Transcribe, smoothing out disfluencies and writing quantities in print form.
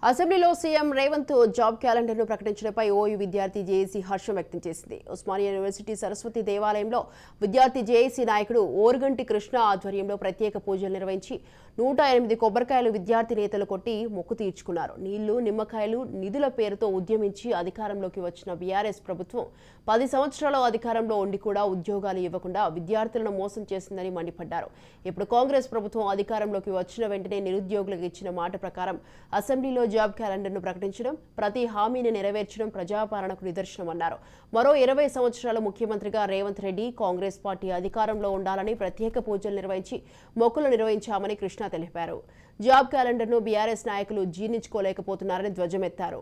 అసెంబ్లీలో CM Revanth job క్యాలెండర్ను ప్రకటించడంపై OU విద్యార్థి JAC హర్షం వ్యక్తం చేసింది. ఉస్మానియా యూనివర్సిటీ సరస్వతి దేవాలయంలో విద్యార్థి జేఏసీ నాయకుడు ఓరుగంటి కృష్ణ ఆధ్వర్యంలో ప్రత్యేక పూజలు నిర్వహించి 108 కొబ్బరికాయలు విద్యార్థి నేతలు కొట్టి మొక్కు తీర్చుకున్నారు. నీళ్లు, నిమ్మకాయలు, నిధుల పేరుతో ఉద్యమించి అధికారంలోకి వచ్చిన బీఆర్ఎస్ ప్రభుత్వం 10 సంవత్సరాల అధికారంలో ఉండి కూడా ఉద్యోగాలు ఇవ్వకుండా విద్యార్థులను మోసం చేసిందని మండిపడ్డారు. ఇప్పుడు కాంగ్రెస్ ప్రభుత్వం అధికారంలోకి వచ్చిన వెంటనే నిరుద్యోగులకు ఇచ్చిన మాట ప్రకారం అసెంబ్లీలో జాబ్ క్యాలెండర్ను ప్రకటించడం, ప్రతి హామీని నెరవేర్చడం ప్రజాపాలనకు నిదర్శనమన్నారు. మరో 20 సంవత్సరాల ముఖ్యమంత్రిగా రేవంత్ రెడ్డి కాంగ్రెస్ పార్టీ అధికారంలో ఉండాలని ప్రత్యేక పూజలు నిర్వహించి మొక్కులు నిర్వహించామని కృష్ణ తెలిపారు. జాబ్ క్యాలెండర్ను బీఆర్ఎస్ నాయకులు జీర్ణించుకోలేకపోతున్నారని ధ్వజమెత్తారు.